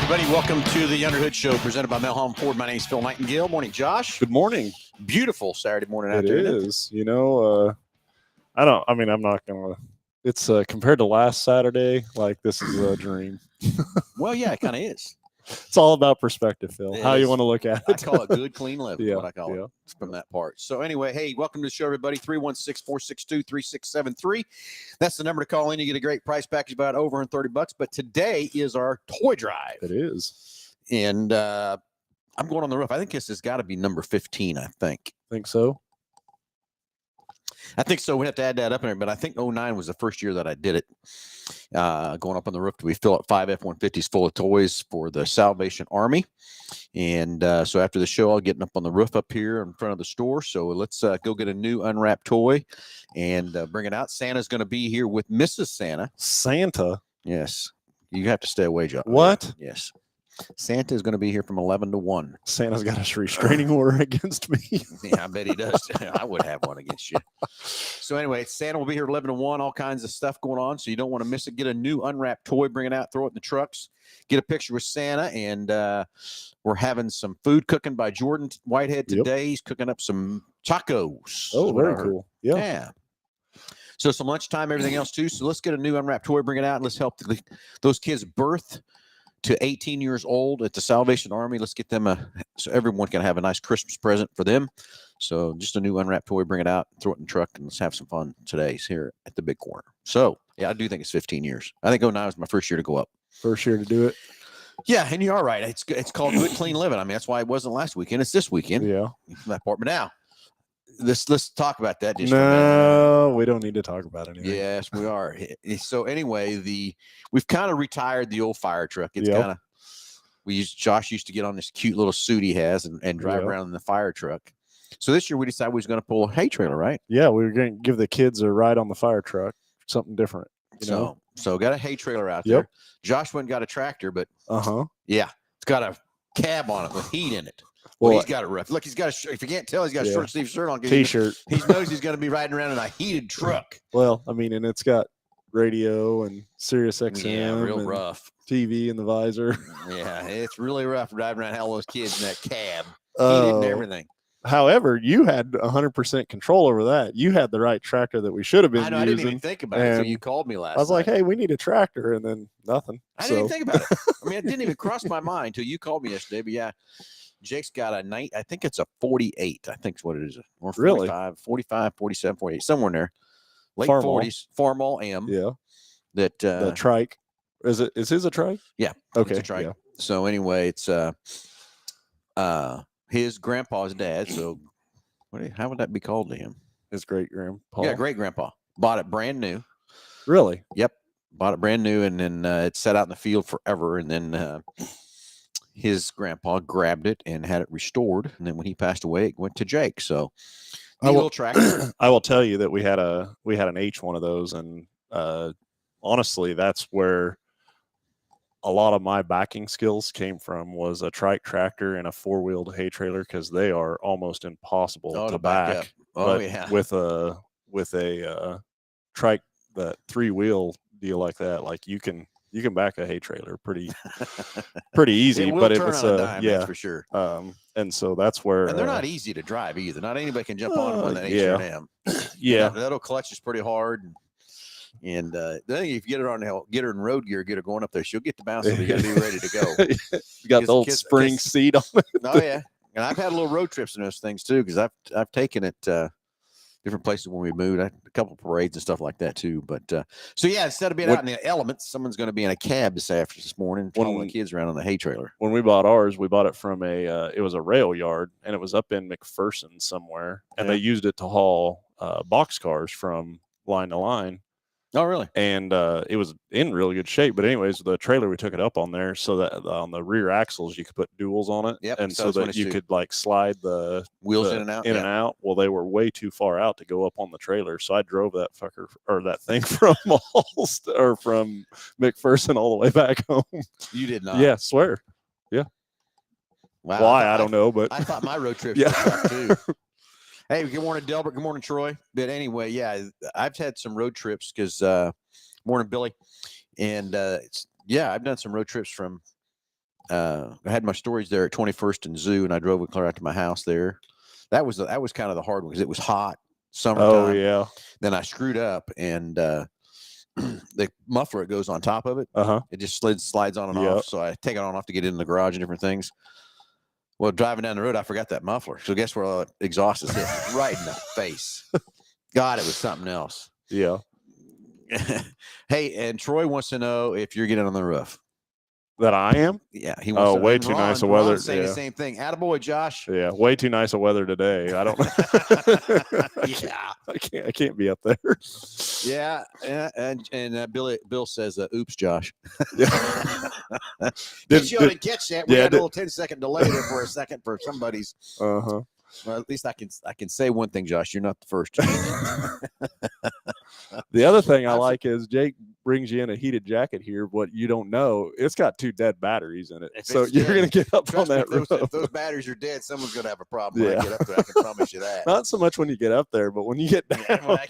everybody. Welcome to the Underhood Show presented by Melholm Ford. My name is Phil Nightingale. Morning, Josh. Good morning. Beautiful Saturday morning out It there. is. You know, I'm not going to. It's compared to last Saturday, like this is a dream. Well, yeah, it kind of is. It's all about perspective, Phil. It How is. you want to look at I it. call it good, clean living. Yeah, What I call yeah. it from that part. So anyway, hey, welcome to the show, everybody. 316-462-3673. That's the number to call in. You get a great price package about over $130. But today is our toy drive. It is. And I'm going on the roof. I think this has got to be number 15, I think. Think so? I think so. We have to add that up in there, but I think 09 was the first year that I did it. Going up on the roof, we fill up 5 F-150s full of toys for the Salvation Army. And so after the show, I'll get up on the roof up here in front of the store. So let's go get a new unwrapped toy and bring it out. Santa's going to be here with Mrs. Santa. Santa? Yes. You have to stay away, Joe. What? Yes. Santa is going to be here from 11 to 1. Santa's got a restraining order against me. Yeah, I bet he does. I would have one against you. So anyway, Santa will be here 11 to 1, all kinds of stuff going on. So you don't want to miss it. Get a new unwrapped toy, bring it out, throw it in the trucks, get a picture with Santa. And we're having some food cooking by Jordan Whitehead today. Yep. He's cooking up some tacos. Oh, very cool. Yeah. So some lunchtime, everything else too. So let's get a new unwrapped toy, bring it out, and let's help those kids birth to 18 years old at the Salvation Army. Let's get them so everyone can have a nice Christmas present for them. So just a new unwrapped toy, bring it out, throw it in the truck, and let's have some fun today here at the Big Corner. So yeah, I do think it's 15 years. I think 09 was my first year to go up. First year to do it. Yeah, and you are right. It's called good, clean living. I mean, that's why it wasn't last weekend. It's this weekend. Yeah. That part. But now, let's talk about that. No, we don't need to talk about anything. Yes, we are. So anyway, we've kind of retired the old fire truck. It's kind of Josh used to get on this cute little suit he has and drive around in the fire truck. So this year we decided we was going to pull a hay trailer, right? Yeah, we were going to give the kids a ride on the fire truck, something different. So got a hay trailer out there. Josh went and got a tractor, but yeah, it's got a cab on it with heat in it. Well, he's got it rough. Look, he's got if you can't tell, he's got a short sleeve shirt on. T-shirt. He knows he's going to be riding around in a heated truck. Well, I mean, and it's got radio and Sirius XM. Yeah, real rough. TV in the visor. Yeah, it's really rough driving around all those kids in that cab. Heated and everything. However, you had 100% control over that. You had the right tractor that we should have been using. I didn't even think about it until you called me last I was night. like, hey, we need a tractor, and then nothing. I didn't even think about it. I mean, it didn't even cross my mind until you called me yesterday. But yeah, Jake's got a night. I think it's a 48. I think is what it is. Or 45, 45, 47, 48, somewhere in there. Late Farmall. 40s. Farmall M. Yeah. That the trike. Is his a trike? Yeah. Okay. It's a trike. Yeah. So anyway, it's his grandpa's dad. So how would that be called to him? His great grandpa. Yeah, great grandpa. Bought it brand new. Really? Yep. Bought it brand new, and then it sat out in the field forever. And then his grandpa grabbed it and had it restored. And then when he passed away, it went to Jake. So little tractor. I will tell you that we had an H one of those, and honestly, that's where a lot of my backing skills came from, was a trike tractor and a 4-wheeled hay trailer, because they are almost impossible to back. Up. Oh, yeah. With a trike, that 3-wheel deal like that, like you can back a hay trailer pretty easy. But it was that's for sure. And so that's where, and they're not easy to drive either. Not anybody can jump on them on that H&M. Yeah, that'll clutch is pretty hard. And then if you get her in road gear, get her going up there, she'll get the bounce, so you got to be ready to go. You got the old spring seat on it. Oh yeah, and I've had a little road trips in those things too, because I've taken it different places when we moved. I had a couple of parades and stuff like that too. But so yeah, instead of being out in the elements, someone's going to be in a cab this morning, following the kids around on the hay trailer. When we bought ours, we bought it from it was a rail yard, and it was up in McPherson somewhere, and they used it to haul box cars from line to line. Oh, really? And it was in really good shape. But anyways, the trailer, we took it up on there so that on the rear axles, you could put duals on it. Yep. And so that you could like slide the wheels in and out. Out. Well, they were way too far out to go up on the trailer. So I drove that that thing from from McPherson all the way back home. You did not? Yeah, swear. Yeah. Wow. Why? I don't know. But I thought my road trips were tough too. Hey, good morning, Delbert. Good morning, Troy. But anyway, yeah, I've had some road trips because morning, Billy. And I've done some road trips from I had my storage there at 21st and Zoo, and I drove it clear out to my house there. That was kind of the hard one because it was hot, summertime. Oh yeah. Then I screwed up, and the muffler that goes on top of it, it just slides on and off. So I take it on and off to get it in the garage and different things. Well, driving down the road, I forgot that muffler. So guess where all that exhaust is hit? Right in the face. God, it was something else. Yeah. Hey, and Troy wants to know if you're getting on the roof. That I am? Yeah, he wants. Oh, way too nice of weather. Saying the same thing. Attaboy, Josh. Yeah, way too nice of weather today. I don't. I can't be up there. Yeah, and Bill says, "Oops, Josh." Yeah. Did you didn't catch that? We had a little 10-second delay there for a second for somebody's. Well, at least I can say one thing, Josh. You're not the first. The other thing I like is Jake brings you in a heated jacket here. What you don't know, it's got 2 dead batteries in it. So you're going to get up on that roof. If those batteries are dead, someone's going to have a problem when I get up there. I can promise you that. Not so much when you get up there, but when you get down. When I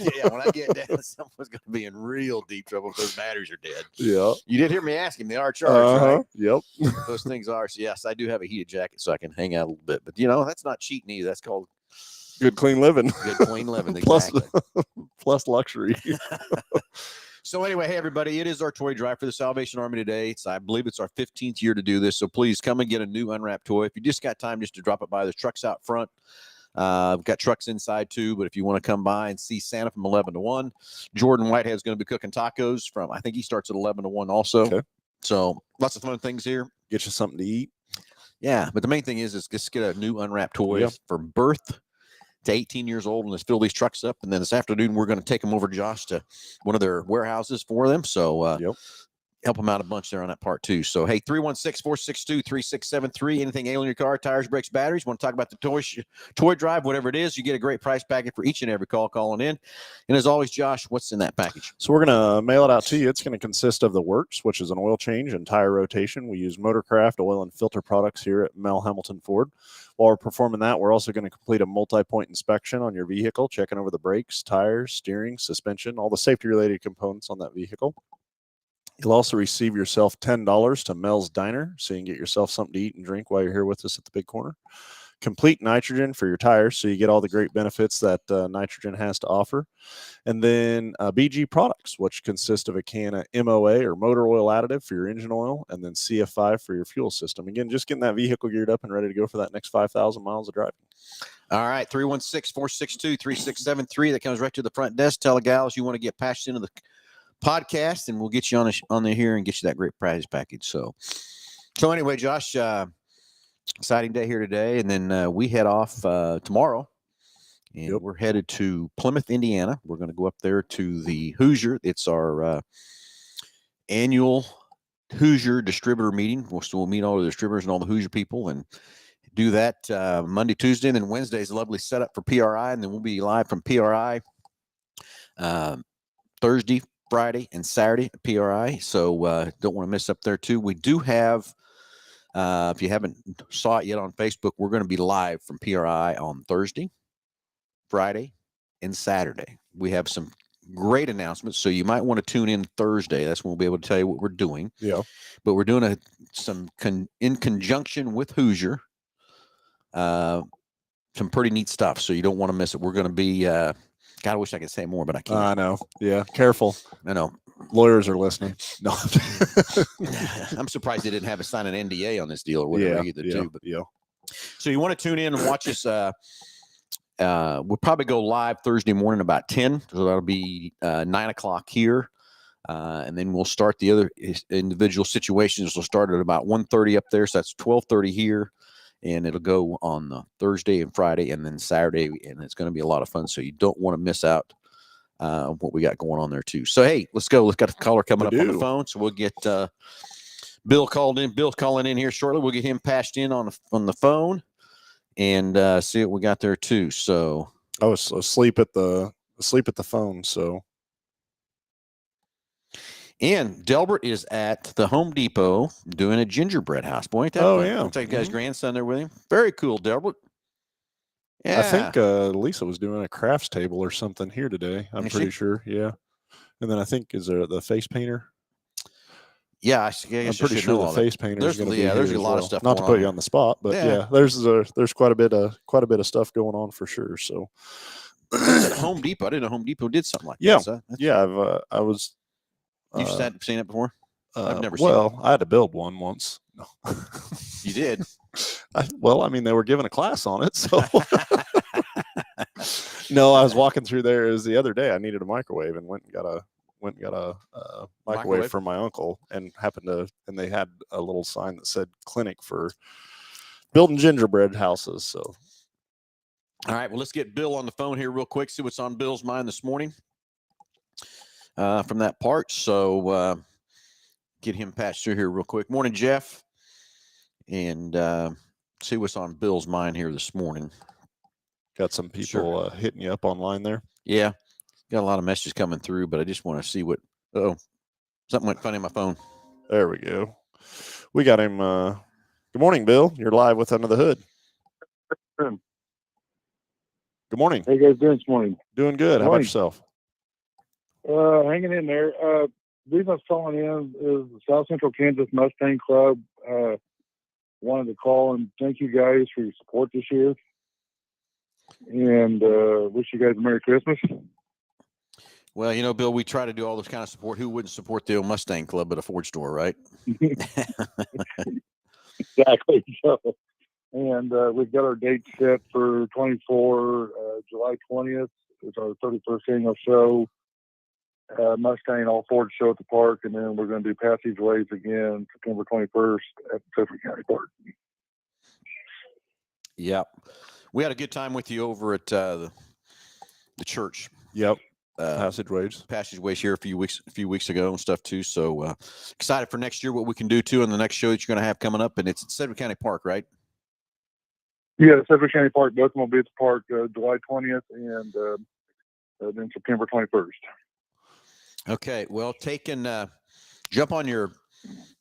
get down, someone's going to be in real deep trouble if those batteries are dead. Yeah. You did hear me ask him. They are charged, right? Yep. Those things are. So, yes, I do have a heated jacket so I can hang out a little bit. But, that's not cheating either. That's called good, clean living. Good, clean living, exactly. plus luxury. So anyway, hey, everybody, it is our toy drive for the Salvation Army today. I believe it's our 15th year to do this. So please come and get a new unwrapped toy. If you just got time just to drop it by, there's trucks out front. We've got trucks inside too, but if you want to come by and see Santa from 11 to 1, Jordan Whitehead's going to be cooking tacos from, I think he starts at 11 to 1 also. Okay. So lots of fun things here. Get you something to eat. Yeah, but the main thing is just get a new unwrapped toy from birth to 18 years old, and let's fill these trucks up. And then this afternoon, we're going to take them over, Josh, to one of their warehouses for them. So help them out a bunch there on that part too. So, hey, 316-462-3673. Anything ailing your car, tires, brakes, batteries, want to talk about the toy drive, whatever it is, you get a great price package for each and every call calling in. And as always, Josh, what's in that package? So we're going to mail it out to you. It's going to consist of the works, which is an oil change and tire rotation. We use Motorcraft oil and filter products here at Hambelton Ford. While we're performing that, we're also going to complete a multi-point inspection on your vehicle, checking over the brakes, tires, steering, suspension, all the safety-related components on that vehicle. You'll also receive yourself $10 to Mel's Diner, so you can get yourself something to eat and drink while you're here with us at the Big Corner. Complete nitrogen for your tires, so you get all the great benefits that nitrogen has to offer. And then BG products, which consist of a can of MOA or motor oil additive for your engine oil, and then CF5 for your fuel system. Again, just getting that vehicle geared up and ready to go for that next 5,000 miles of driving. All right, 316-462-3673. That comes right to the front desk. Tell the gals you want to get patched into the podcast, and we'll get you on there here and get you that great prize package. So anyway, Josh, exciting day here today, and then we head off tomorrow, and we're headed to Plymouth, Indiana. We're going to go up there to the Hoosier. It's our annual Hoosier distributor meeting. We'll meet all the distributors and all the Hoosier people and do that Monday, Tuesday, and then Wednesday's a lovely setup for PRI, and then we'll be live from PRI Thursday, Friday, and Saturday at PRI. So don't want to miss up there too. We do have, if you haven't saw it yet on Facebook, we're going to be live from PRI on Thursday, Friday, and Saturday. We have some great announcements, so you might want to tune in Thursday. That's when we'll be able to tell you what we're doing. Yeah. But we're doing in conjunction with Hoosier, some pretty neat stuff. So you don't want to miss it. We're going to be God, I wish I could say more, but I can't. I know. Yeah. Careful. I know. Lawyers are listening. No. I'm surprised they didn't have us sign an NDA on this deal or whatever either, too. But so you want to tune in and watch us. We'll probably go live Thursday morning about 10. So that'll be 9 o'clock here. And then we'll start the other individual situations. We'll start at about 1:30 up there. So that's 12:30 here. And it'll go on Thursday and Friday and then Saturday. And it's going to be a lot of fun. So you don't want to miss out what we got going on there, too. So, hey, let's go. Let's got a caller coming up on the phone. So we'll get Bill called in. Bill's calling in here shortly. We'll get him patched in on the phone and see what we got there, too. So I was asleep at the phone. So. And Delbert is at the Home Depot doing a gingerbread house. Boy, ain't that fun. Yeah. Looks like you guy's grandson there with him. Very cool, Delbert. Yeah. I think Lisa was doing a crafts table or something here today. I'm pretty sure. Yeah. And then I think, is there the face painter? Yeah, I guess I'm pretty sure the face painter is going to be here there's a as lot well. of stuff. Not to going put on you on the spot, but Yeah. there's quite a bit of stuff going on for sure. So That's at Home Depot. I didn't know Home Depot did something like yeah, that. So yeah. I was. You've seen it before? I've never seen it. Well, I had to build one once. No. You did? I mean, they were giving a class on it, so. No, I was walking through there. It was the other day. I needed a microwave and went and got a microwave from my uncle, and and they had a little sign that said clinic for building gingerbread houses. So, all right, well, let's get Bill on the phone here real quick. See what's on Bill's mind this morning from that part. So get him passed through here real quick. Morning, Jeff, and see what's on Bill's mind here this morning. Got some people hitting you up online there. Yeah, got a lot of messages coming through, but I just want to see what. Something went funny on my phone. There we go. We got him. Good morning, Bill. You're live with Under the Hood. Good morning. How you guys doing this morning? Doing good. How about yourself? Hanging in there. The reason I was calling in is the South Central Kansas Mustang Club wanted to call and thank you guys for your support this year, and wish you guys a Merry Christmas. Well, you know, Bill, we try to do all this kind of support. Who wouldn't support the old Mustang Club at a Ford store, right? Exactly. So, and we've got our date set for 24 July 20th. It's our 31st annual show. Mustang All Ford show at the park, and then we're going to do Passageways again September 21st at Central County Park. Yep. We had a good time with you over at the church. Yep. Passageways here a few weeks ago and stuff too. So excited for next year, what we can do too in the next show that you're going to have coming up, and it's at Sedgwick County Park, right? Yeah, Sedgwick County Park. Both of them will be at the park July 20th and then September 21st. Okay, well, jump on your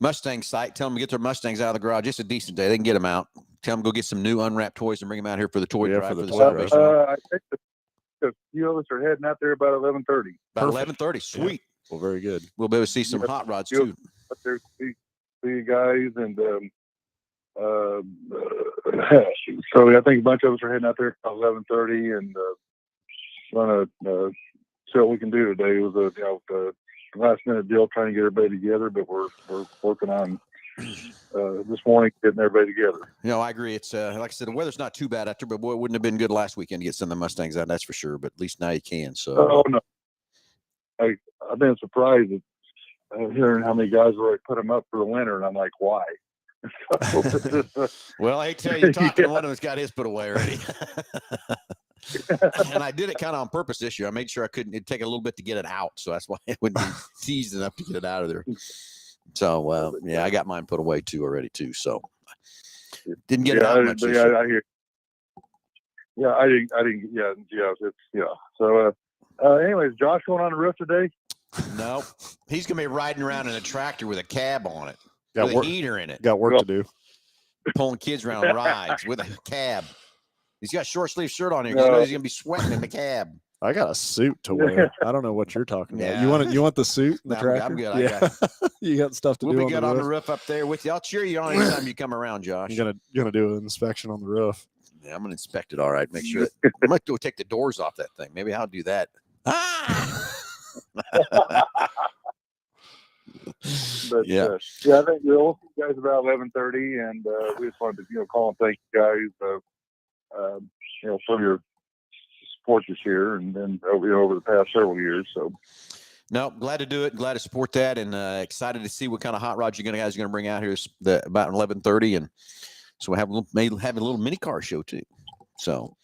Mustang site. Tell them to get their Mustangs out of the garage. It's a decent day. They can get them out. Tell them to go get some new unwrapped toys and bring them out here for the toy drive. I think a few of us are heading out there about 11:30. About 11:30. Sweet. Yeah. Well, very good. We'll be able to see some hot rods too. Up there, see you guys, and so I think a bunch of us are heading out there about 11:30, and trying to see what we can do today. It was a last minute deal trying to get everybody together, but we're working on this morning getting everybody together. You know, I agree. It's like I said, the weather's not too bad out there, but boy, it wouldn't have been good last weekend to get some of the Mustangs out. That's for sure. But at least now you can. So. Oh no, I've been surprised at hearing how many guys already put them up for the winter, and I'm like, why? Well, I tell you, talking to one of them's got his put away already. And I did it kind of on purpose this year. I made sure it'd take a little bit to get it out. So that's why it wouldn't be teased enough to get it out of there. So, yeah, I got mine put away too already too. So didn't get it out much. Yeah, I hear. Yeah, I didn't. Yeah. So, anyways, Josh going on the roof today? No, he's gonna be riding around in a tractor with a cab on it, got with a heater in it. Got work to do. Pulling kids around rides with a cab. He's got a short sleeve shirt on here. He knows he's gonna be sweating in the cab. I got a suit to wear. I don't know what you're talking about. You want the suit and the tractor? I'm good. Yeah. You got stuff to do. We'll be good on the roof up there with you. I'll cheer you on anytime you come around, Josh. You're gonna do an inspection on the roof. Yeah, I'm gonna inspect it. All right, make sure. I might go take the doors off that thing. Maybe I'll do that. But yeah, I think we'll see you guys about 11:30, and we just wanted to call and thank you guys for your support this year and then over the past several years. So no, glad to do it. Glad to support that, and excited to see what kind of hot rods you guys are going to bring out here about 11:30, and so we have a little mini car show too. So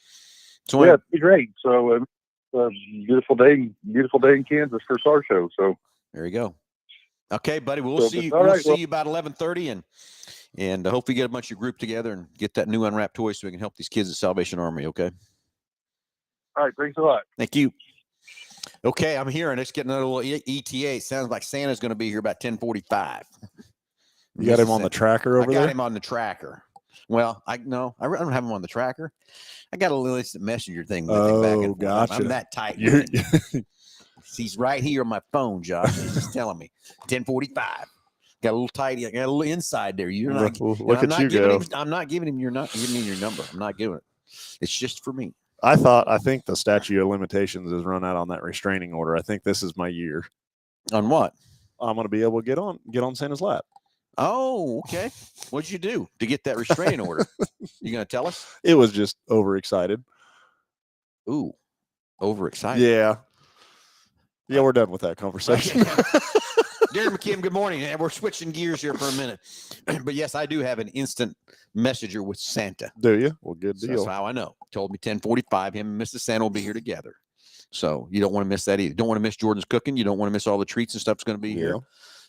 yeah, it'd be great. So beautiful day in Kansas for our show. So there you go. Okay, buddy. We'll see you about 11:30, and hopefully get a bunch of group together and get that new unwrapped toy so we can help these kids at Salvation Army. Okay. All right. Thanks a lot. Thank you. Okay, I'm hearing it's getting a little ETA. It sounds like Santa's going to be here about 10:45. You got him on the tracker over there? I got him on the tracker. Well, I don't have him on the tracker. I got a little instant messenger thing. Oh, gotcha. I'm that tight. He's right here on my phone, Josh. He's just telling me 10:45. Got a little tight. Got a little inside there. You're not. Look at you giving go. him. I'm not giving him. You're not giving me your number. I'm not giving it. It's just for me. I think the statute of limitations is run out on that restraining order. I think this is my year. On what? I'm going to be able to get on Santa's lap. Oh, okay. What'd you do to get that restraining order? You gonna tell us? It was just overexcited. Ooh, overexcited. Yeah. Yeah, we're done with that conversation. Darren McKim, good morning. And we're switching gears here for a minute. But yes, I do have an instant messenger with Santa. Do you? Well, good So deal. that's how I know. Told me 10:45. Him and Mrs. Santa will be here together. So you don't want to miss that either. Don't want to miss Jordan's cooking. You don't want to miss all the treats and stuff's going to be here.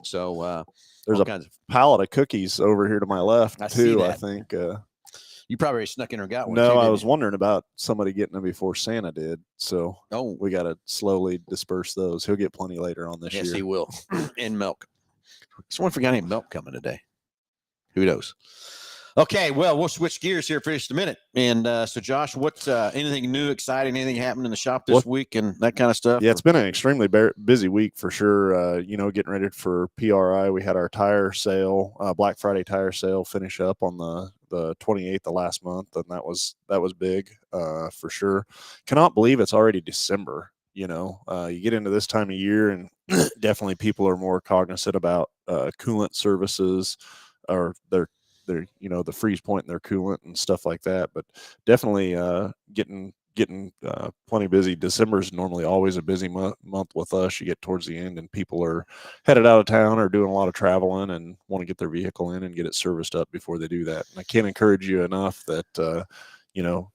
So there's all a kinds of, pallet of cookies over here to my left I see too. I that. think. you probably already snuck in or got one. No, too, I didn't was you? wondering about somebody getting them before Santa did. So Oh, we got to slowly disperse those. He'll get plenty later on this yes, year. he will. And milk. Someone forgot any milk coming today. Who knows? Okay, well, we'll switch gears here for just a minute. And so, Josh, what's anything new, exciting, anything happening in the shop this week and that kind of stuff? Yeah, it's been an extremely busy week for sure. Getting ready for PRI. We had our tire sale, Black Friday tire sale, finish up on the 28th of last month, and that was big for sure. Cannot believe it's already December. You get into this time of year, and definitely people are more cognizant about coolant services or their the freeze point in their coolant and stuff like that. But definitely getting plenty busy. December is normally always a busy month with us. You get towards the end and people are headed out of town or doing a lot of traveling and want to get their vehicle in and get it serviced up before they do that. And I can't encourage you enough that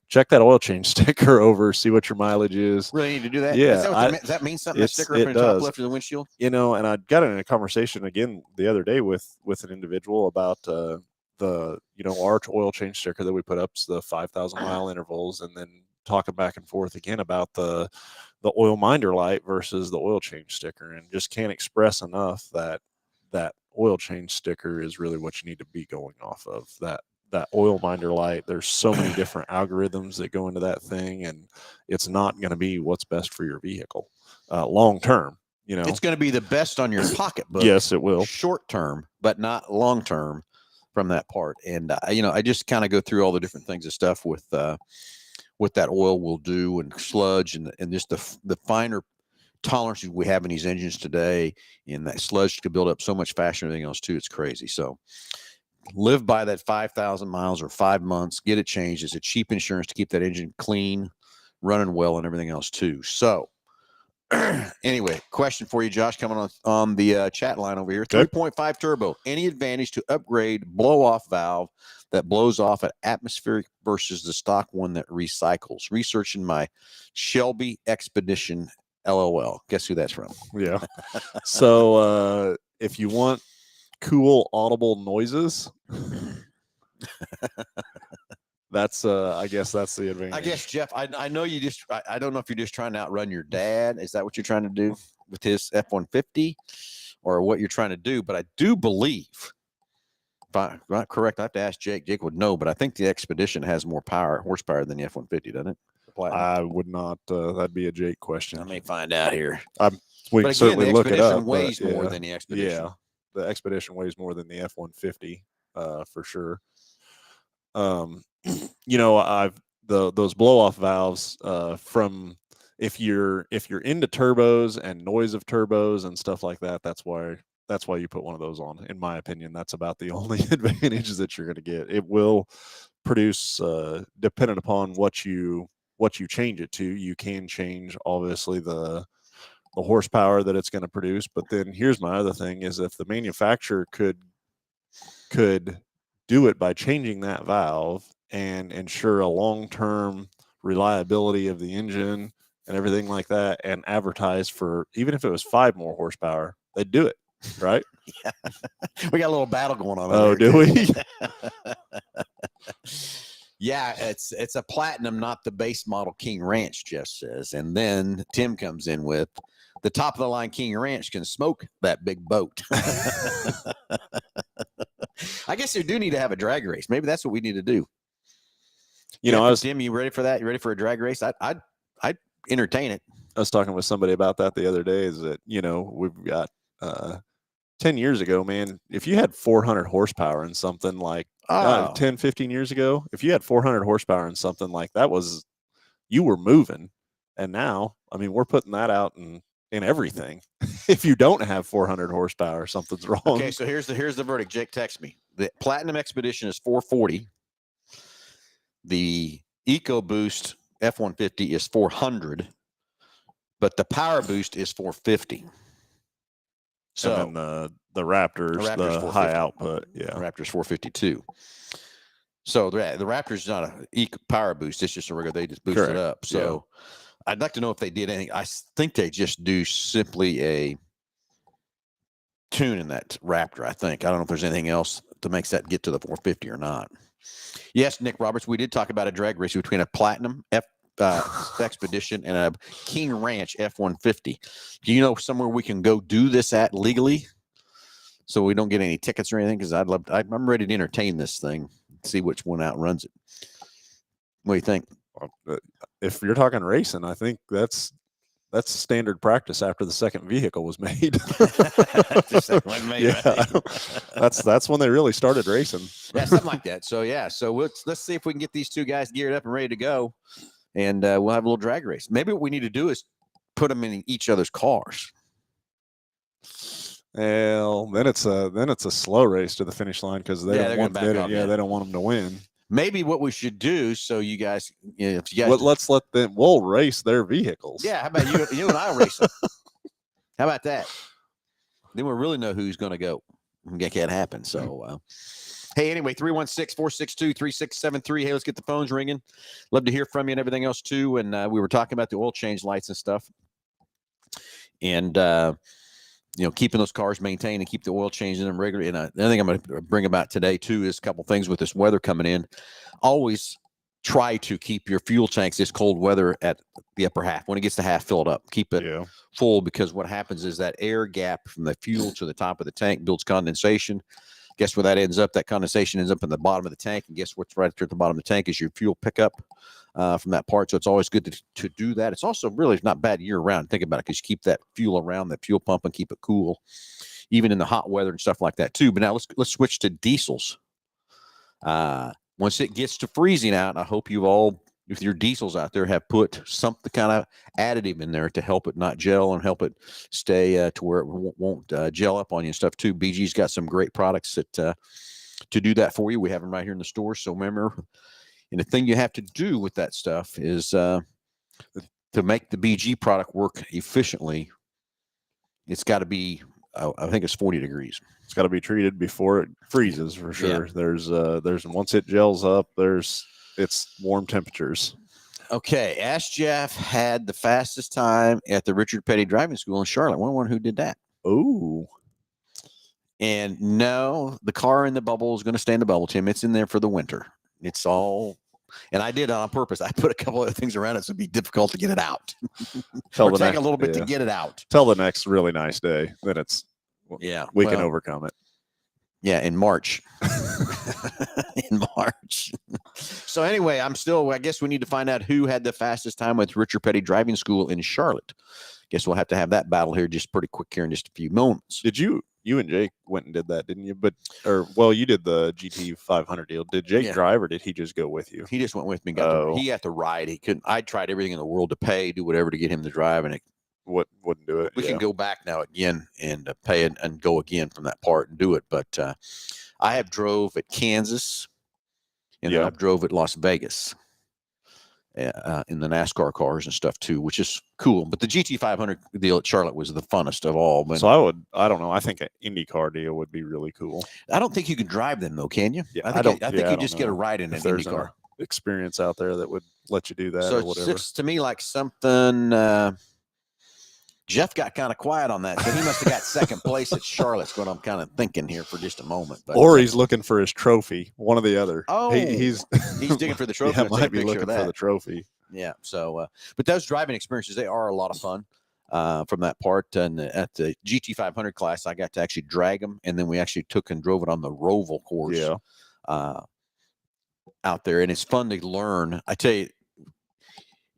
check that oil change sticker over, see what your mileage is. Really need to do that? Yeah, Does that mean something? That sticker up in the top left of the windshield? And I got in a conversation again the other day with an individual about our oil change sticker that we put up, the 5,000 mile intervals, and then talking back and forth again about the oil minder light versus the oil change sticker, and just can't express enough that oil change sticker is really what you need to be going off of. That oil minder light, there's so many different algorithms that go into that thing, and it's not going to be what's best for your vehicle long term. It's going to be the best on your pocketbook. Yes, it will. Short term, but not long term from that part. And I just kind of go through all the different things and stuff with what that oil will do, and sludge, and just the finer tolerances we have in these engines today, and that sludge could build up so much faster than anything else too. It's crazy. So live by that 5,000 miles or 5 months, get it changed. It's a cheap insurance to keep that engine clean, running well, and everything else too. So anyway, question for you, Josh, coming on the chat line over here. 3.5 turbo. Any advantage to upgrade blow-off valve that blows off at atmospheric versus the stock one that recycles? Researching my Shelby Expedition, LOL. Guess who that's from? Yeah. So if you want cool audible noises, that's I guess that's the advantage. I guess, Jeff, I know you just I don't know if you're just trying to outrun your dad. Is that what you're trying to do with his F-150, or what you're trying to do? But I do believe, if I'm not correct, I have to ask Jake. Jake would know, but I think the Expedition has more horsepower than the F-150, doesn't it? I would not. That'd be a Jake question. I may find out here. We can certainly look it up. Weighs more than the Expedition. Yeah, the Expedition weighs more than the F-150 for sure. Those blow off valves from if you're into turbos and noise of turbos and stuff like that, that's why you put one of those on. In my opinion, that's about the only advantage that you're going to get. It will produce, dependent upon what you change it to. You can change obviously the horsepower that it's going to produce, but then here's my other thing: is if the manufacturer could do it by changing that valve and ensure a long-term reliability of the engine and everything like that, and advertise for, even if it was 5 more horsepower, they'd do it, right? Yeah. We got a little battle going on. Oh, do we? Yeah, it's a platinum, not the base model King Ranch, Jeff says. And then Tim comes in with the top of the line King Ranch can smoke that big boat. I guess you do need to have a drag race. Maybe that's what we need to do. Tim, you ready for that? You ready for a drag race? I'd entertain it. I was talking with somebody about that the other day. Is that we've got 10 years ago, man, if you had 400 horsepower in something like 10, 15 years ago, if you had 400 horsepower in something like that, you were moving. And now, I mean, we're putting that out in everything. If you don't have 400 horsepower, something's wrong. Okay, so here's the verdict. Jake texted me. The Platinum Expedition is 440. The EcoBoost F-150 is 400, but the Power Boost is 450. So and then the Raptors the high output, The Raptors 452. So the Raptors is not a Power Boost; it's just a regular. They just boost it up. So I'd like to know if they did anything. I think they just do simply a tune in that Raptor. I don't know if there's anything else that makes that get to the 450 or not. Yes, Nick Roberts, we did talk about a drag race between a Platinum Expedition and a King Ranch F-150. Do you know somewhere we can go do this at legally, so we don't get any tickets or anything? Because I'm ready to entertain this thing, see which one outruns it. What do you think? If you're talking racing, I think that's standard practice after the second vehicle was made. That's when they really started racing. Yeah, something like that. So let's see if we can get these two guys geared up and ready to go, and we'll have a little drag race. Maybe what we need to do is put them in each other's cars. Well, then it's a slow race to the finish line because they don't want them to win. Maybe what we should do, so you guys, if you guys, let's let them. We'll race their vehicles. Yeah, how about you and I race them? How about that? Then we'll really know who's going to go. Make that happen. So, hey, anyway, 316-462-3673. Hey, let's get the phones ringing. Love to hear from you and everything else too. And we were talking about the oil change lights and stuff, and keeping those cars maintained and keep the oil changing them regularly. And the thing I'm going to bring about today too is a couple things with this weather coming in. Always try to keep your fuel tanks this cold weather at the upper half. When it gets to half, fill it up. Keep it full, because what happens is that air gap from the fuel to the top of the tank builds condensation. Guess where that ends up? That condensation ends up in the bottom of the tank. And guess what's right at the bottom of the tank is your fuel pickup from that part. So it's always good to do that. It's also really not bad year round. Think about it, because you keep that fuel around, that fuel pump, and keep it cool, even in the hot weather and stuff like that too. But now let's switch to diesels. Once it gets to freezing out, I hope you all, with your diesels out there, have put some kind of additive in there to help it not gel and help it stay to where it won't gel up on you and stuff too. BG's got some great products that to do that for you. We have them right here in the store. So remember, and the thing you have to do with that stuff is to make the BG product work efficiently, it's got to be, I think it's 40 degrees. It's got to be treated before it freezes for sure. Yeah. There's once it gels up, it's warm temperatures. Okay. Ask Jeff had the fastest time at the Richard Petty Driving School in Charlotte. Wonder who did that. Oh. And no, the car in the bubble is going to stay in the bubble, Tim. It's in there for the winter. It's all, and I did it on purpose. I put a couple of things around it so it'd be difficult to get it out. Or take a little bit to get it out. Till the next really nice day. Then we can overcome it. Yeah, in March. In March. So anyway, I guess we need to find out who had the fastest time with Richard Petty Driving School in Charlotte. Guess we'll have to have that battle here just pretty quick here in just a few moments. Did you and Jake went and did that, didn't you? You did the GT 500 deal. Did Jake drive, or did he just go with you? He just went with me. He had to ride. He couldn't. I tried everything in the world to pay, do whatever to get him to drive, and it wouldn't do it. We can go back now again and pay it and go again from that part and do it. But I have drove at Kansas, and then I've drove at Las Vegas in the NASCAR cars and stuff too, which is cool. But the GT 500 deal at Charlotte was the funnest of all. But so I don't know. I think an IndyCar deal would be really cool. I don't think you can drive them though, can you? Yeah, I think you just get a ride in an IndyCar. Experience out there that would let you do that or whatever. So it's to me like something. Jeff got kind of quiet on that, so he must have got second place at Charlotte's. What I'm kind of thinking here for just a moment. But, or he's looking for his trophy, one or the other. Oh, he's digging for the trophy. Yeah, might be looking for the trophy. Yeah. So, but those driving experiences, they are a lot of fun from that part. And at the GT 500 class, I got to actually drag them, and then we actually took and drove it on the Roval course out there, and it's fun to learn. I tell you,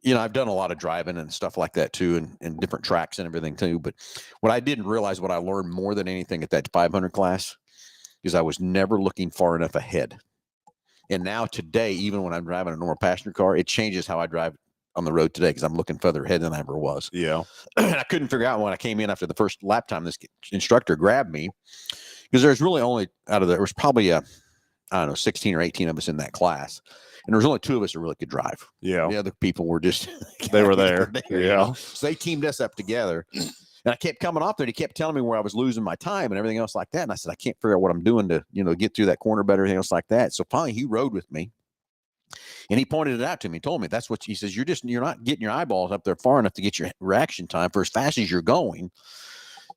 I've done a lot of driving and stuff like that too, and different tracks and everything too. But what I didn't realize, what I learned more than anything at that 500 class, is I was never looking far enough ahead. And now today, even when I'm driving a normal passenger car, it changes how I drive on the road today because I'm looking further ahead than I ever was. Yeah. And I couldn't figure out when I came in after the first lap time, this instructor grabbed me, because there's really only there was probably I don't know, 16 or 18 of us in that class. And there was only 2 of us that really could drive. Yeah. The other people were just, they were there. Yeah. So they teamed us up together. And I kept coming off there. And he kept telling me where I was losing my time and everything else like that. And I said, I can't figure out what I'm doing to, get through that corner better, everything else like that. So finally he rode with me. And he pointed it out to me, told me that's what he says. You're not getting your eyeballs up there far enough to get your reaction time for as fast as you're going.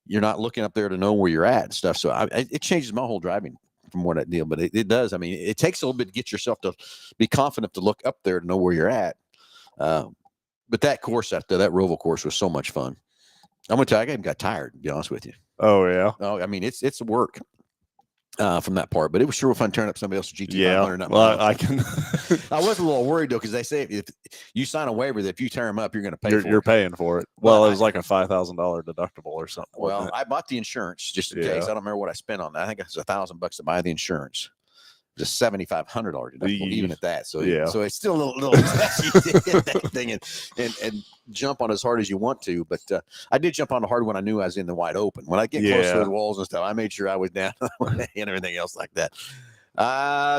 You're not looking up there to know where you're at and stuff. So it changes my whole driving from what I deal, but it does. I mean, it takes a little bit to get yourself to be confident to look up there to know where you're at. But that course out there, that Roval course, was so much fun. I'm going to tell you, I even got tired, to be honest with you. Oh, yeah. Oh, I mean, it's work. From that part, but it was sure fun turning up somebody else's GT500. Yeah, well, I can. I was a little worried though, because they say if you sign a waiver that if you tear them up, you're going to pay. You're paying for it. Well, it was like a $5,000 deductible or something. Well, I bought the insurance just in case. I don't remember what I spent on that. I think it was $1,000 to buy the insurance. It was a $7,500 deductible, even at that. So so it's still a little touchy to hit that thing and jump on as hard as you want to. But I did jump on the hard when I knew I was in the wide open. When I get close to the walls and stuff, I made sure I was down and everything else like that.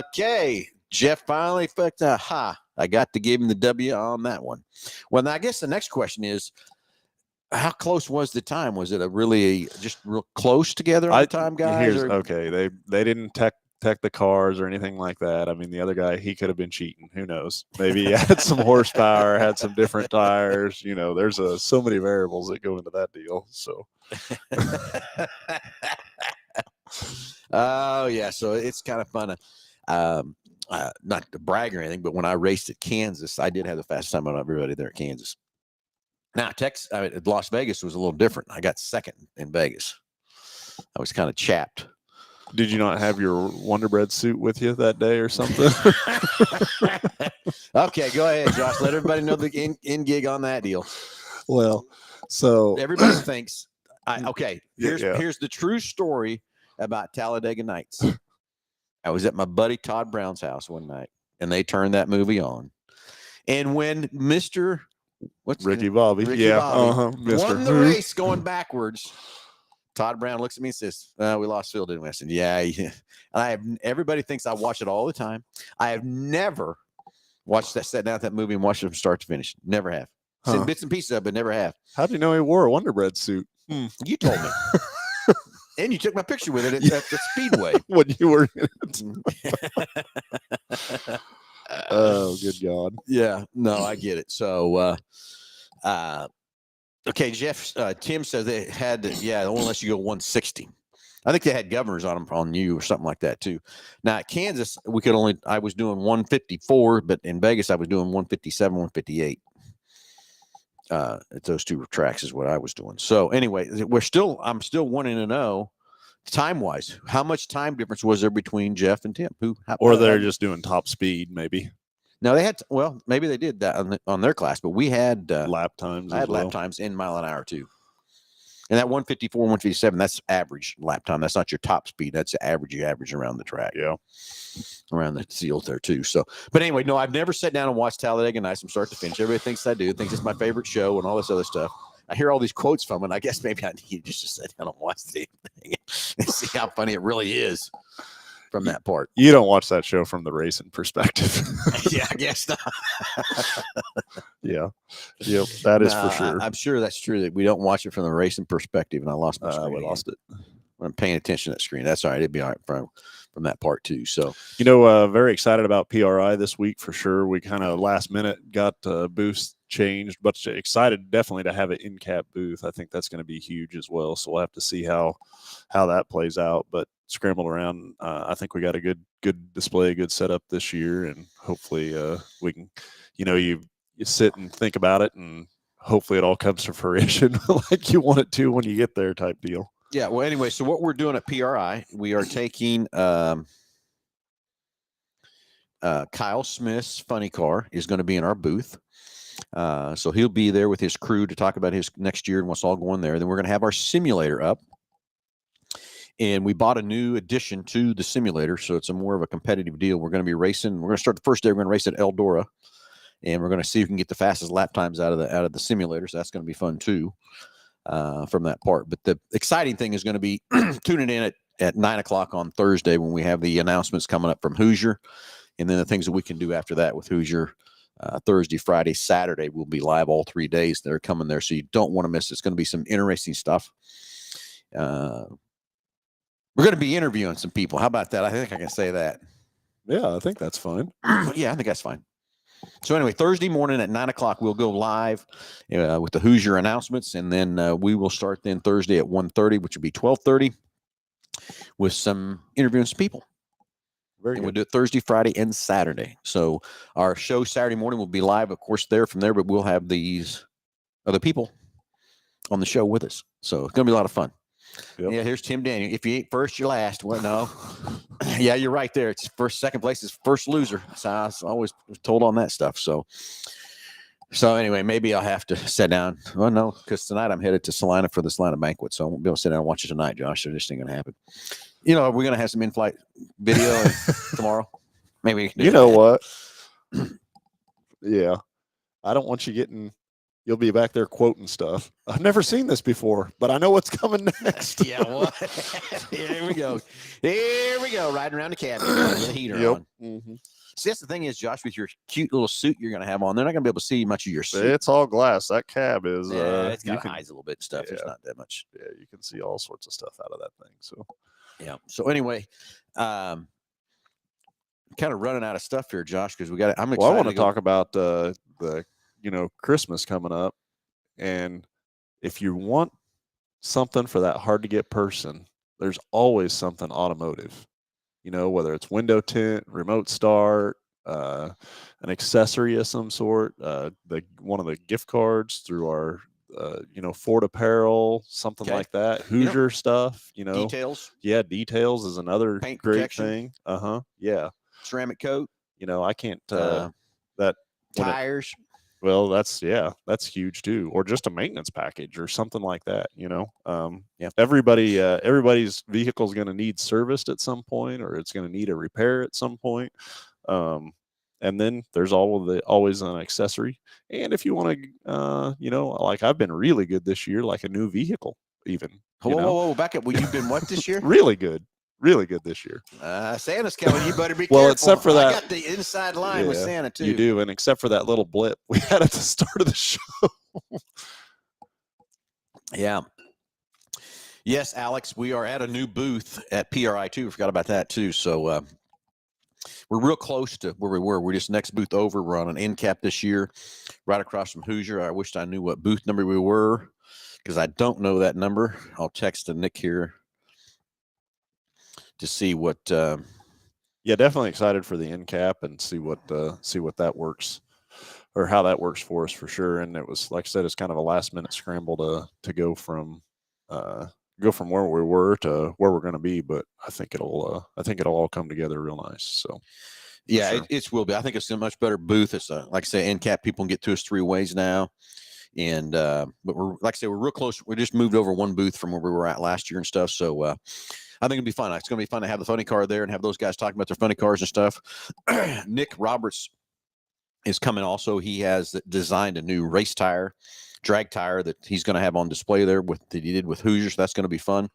Okay, Jeff finally I got to give him the W on that one. Well, now I guess the next question is, how close was the time? Was it just real close together on the time, guys? Okay, they didn't tech the cars or anything like that. I mean, the other guy, he could have been cheating. Who knows? Maybe he had some horsepower, had some different tires. There's so many variables that go into that deal. So. Oh yeah, so it's kind of fun. Not to brag or anything, but when I raced at Kansas, I did have the fastest time out of everybody there at Kansas. Now, Las Vegas was a little different. I got second in Vegas. I was kind of chapped. Did you not have your Wonder Bread suit with you that day or something? Okay, go ahead, Josh. Let everybody know the in gig on that deal. Well, so everybody thinks. Here's the true story about Talladega Nights. I was at my buddy Todd Brown's house one night, and they turned that movie on. And when Ricky Bobby, won the race going backwards, Todd Brown looks at me and says, we lost Phil, didn't we? I said, yeah. And everybody thinks I watch it all the time. I have never sat down at that movie and watched it from start to finish. Never have. Seen bits and pieces of it, but never have. How do you know he wore a Wonder Bread suit? You told me. And you took my picture with it at the Speedway. When you were in it. Oh, good God. Yeah, no, I get it. So, okay, Jeff, Tim says they had they won't let you go 160. I think they had governors on you or something like that too. Now at Kansas, I was doing 154, but in Vegas I was doing 157, 158. At those two tracks is what I was doing. So anyway, I'm still wanting to know time wise, how much time difference was there between Jeff and Tim? Or they're just doing top speed, maybe. No, they had. Maybe they did that on their class, but we had lap times. I had lap times in mile an hour too. And that 154, 157, that's average lap time. That's not your top speed. That's the average you average around the track. Yeah. Around the seals there too. So, but anyway, no, I've never sat down and watched Talladega Nights from start to finish. Everybody thinks I do, thinks it's my favorite show and all this other stuff. I hear all these quotes from it. And I guess maybe I need just to sit down and watch the thing and see how funny it really is from that part. You don't watch that show from the racing perspective. Yeah, I guess not. Yeah. Yep. That is for sure. I'm sure that's true that we don't watch it from the racing perspective. And I lost my screen. We lost it. When I'm paying attention to that screen. That's all right. It'd be all right from that part too. So, very excited about PRI this week for sure. We kind of last minute got booths changed, but excited definitely to have an in-cap booth. I think that's going to be huge as well. So we'll have to see how that plays out, but scrambled around. I think we got a good display, a good setup this year. And hopefully we can, you sit and think about it and hopefully it all comes to fruition like you want it to when you get there type deal. Yeah. Well, anyway, so what we're doing at PRI, we are taking Kyle Smith's funny car is going to be in our booth. So he'll be there with his crew to talk about his next year and what's all going there. Then we're going to have our simulator up. And we bought a new addition to the simulator, so it's a more of a competitive deal. We're going to be racing. We're going to start the first day. We're going to race at Eldora, and we're going to see if we can get the fastest lap times out of the simulator. So that's going to be fun too, from that part. But the exciting thing is going to be tuning in at 9:00 on Thursday when we have the announcements coming up from Hoosier, and then the things that we can do after that with Hoosier. Thursday, Friday, Saturday, we'll be live all 3 days. They're coming there, so you don't want to miss it. It's going to be some interesting stuff. We're going to be interviewing some people. How about that? I think I can say that. Yeah, I think that's fine. Yeah, I think that's fine. So anyway, Thursday morning at 9:00, we'll go live with the Hoosier announcements, and then we will start then Thursday at 1:30, which will be 12:30, with some interviewing some people. Very and good. we'll do it Thursday, Friday, and Saturday. So our show Saturday morning will be live, of course, from there, but we'll have these other people on the show with us. So it's going to be a lot of fun. Yep. Yeah, here's Tim Daniel. If you ain't first, you're last. Well, no. Yeah, you're right there. It's second place is first loser. So I was always told on that stuff. So anyway, maybe I'll have to sit down. Well, no, because tonight I'm headed to Salina for the Salina banquet. So I won't be able to sit down and watch it tonight, Josh. So this ain't going to happen. You know, we're going to have some in-flight video tomorrow. Maybe we can do You know that. what? Yeah. I don't want you getting, you'll be back there quoting stuff. I've never seen this before, but I know what's coming next. Yeah, well, here we go. Here we go. Riding around the cabin with the heater on. Mm-hmm. See, that's the thing is, Josh, with your cute little suit you're going to have on, they're not going to be able to see much of your suit. It's all glass. That cab is. Yeah, it's got you eyes a little bit and stuff. There's not that much. Yeah, you can see all sorts of stuff out of that thing. So, yeah. So anyway, kind of running out of stuff here, Josh, because we got. I'm excited. well, I want to talk about the Christmas coming up, and if you want something for that hard to get person, there's always something automotive. You know, whether it's window tint, remote start, an accessory of some sort, one of the gift cards through our Ford Apparel, something like that. Hoosier stuff, Details. Yeah, details is another Paint great protection. thing. Yeah. Ceramic coat. I can't that tires. Well, that's huge too. Or just a maintenance package or something like that, Yeah. Everybody's vehicle is going to need serviced at some point, or it's going to need a repair at some point. And then there's always an accessory. And if you want to, like I've been really good this year, like a new vehicle, even. Whoa, back up. Well, you've been what this year? Really good this year. Santa's coming. You better be careful. Well, except for that, I got the inside line with Santa too. You do, and except for that little blip we had at the start of the show. Yeah. Yes, Alex, we are at a new booth at PRI too. Forgot about that too. So we're real close to where we were. We're just next booth over. We're on an end cap this year, right across from Hoosier. I wished I knew what booth number we were, because I don't know that number. I'll text to Nick here to see what. Yeah, definitely excited for the end cap and see what that works, or how that works for us for sure. And it was, like I said, it's kind of a last minute scramble to go from where we were to where we're going to be. But I think it'll all come together real nice. So. Yeah, sure. it will be. I think it's a much better booth. It's like I say, end cap. People can get to us 3 ways now. And but we're, like I say, we're real close. We just moved over one booth from where we were at last year and stuff. So I think it'll be fun. It's going to be fun to have the funny car there and have those guys talking about their funny cars and stuff. Nick Roberts is coming also. He has designed a new race tire, drag tire, that he's going to have on display there that he did with Hoosier. So that's going to be fun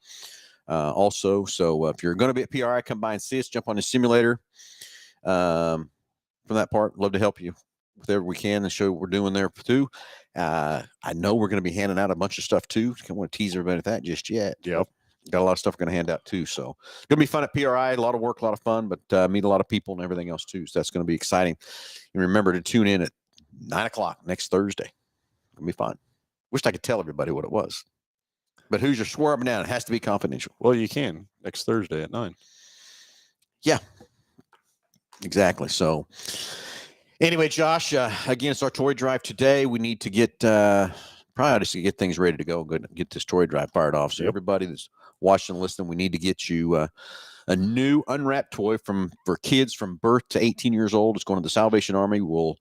also. So if you're going to be at PRI, come by and see us, jump on the simulator. From that part, love to help you whatever we can and show what we're doing there too. I know we're going to be handing out a bunch of stuff too. I don't want to tease everybody with that just yet. Yep. Got a lot of stuff we're going to hand out too. So it's going to be fun at PRI, a lot of work, a lot of fun, but meet a lot of people and everything else too. So that's going to be exciting. And remember to tune in at 9:00 next Thursday. It's going to be fun. Wish I could tell everybody what it was, but Hoosier swore up and down. It has to be confidential. Well, you can next Thursday at 9. Yeah, exactly. So anyway, Josh, again, it's our toy drive today. We need to get probably just to get things ready to go. Get this toy drive fired off. So everybody that's watching and listening, we need to get you a new unwrapped toy for kids from birth to 18 years old. It's going to the Salvation Army. We'll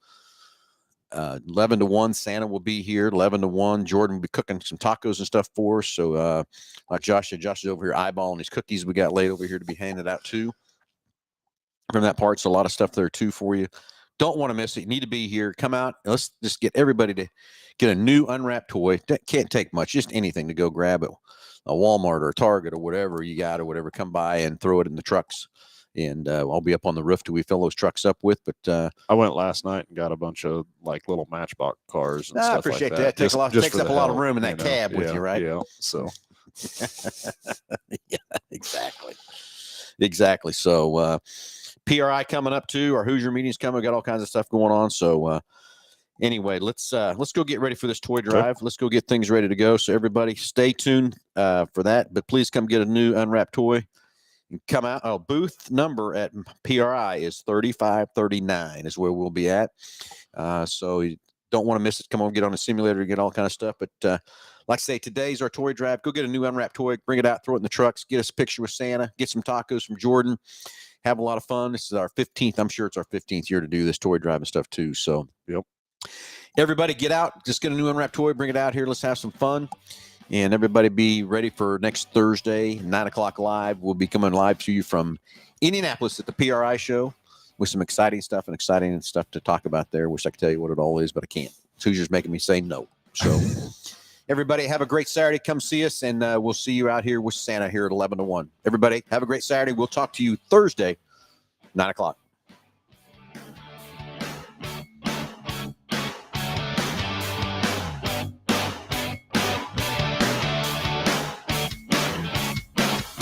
11 to 1, Santa will be here. 11 to 1, Jordan will be cooking some tacos and stuff for us. So, like Josh said, Josh is over here eyeballing these cookies we got laid over here to be handed out too. From that part, so a lot of stuff there too for you. Don't want to miss it. You need to be here. Come out. Let's just get everybody to get a new unwrapped toy. That can't take much, just anything to go grab it. A Walmart or a Target or whatever you got or whatever. Come by and throw it in the trucks. And I'll be up on the roof till we fill those trucks up with. But I went last night and got a bunch of like little Matchbox cars and I stuff appreciate like that. Takes a lot, just takes for up the a lot of help, room in that cab with yeah, you, right? Yeah. So yeah, exactly. So PRI coming up too. Our Hoosier meeting's coming. We got all kinds of stuff going on. So anyway, let's go get ready for this toy drive. Let's go get things ready to go. So everybody stay tuned for that. But please come get a new unwrapped toy. And come out. Oh, booth number at PRI is 3539 is where we'll be at. So you don't want to miss it. Come on, get on the simulator, get all kind of stuff. But like I say, today's our toy drive. Go get a new unwrapped toy, bring it out, throw it in the trucks, get us a picture with Santa, get some tacos from Jordan, have a lot of fun. This is our 15th. I'm sure it's our 15th year to do this toy drive and stuff too. So yep. Everybody get out, just get a new unwrapped toy, bring it out here. Let's have some fun. And everybody be ready for next Thursday, 9 o'clock live. We'll be coming live to you from Indianapolis at the PRI show with some exciting stuff to talk about there. Wish I could tell you what it all is, but I can't. Hoosier's making me say no. So everybody have a great Saturday. Come see us, and we'll see you out here with Santa here at 11 to 1. Everybody have a great Saturday. We'll talk to you Thursday, 9 o'clock.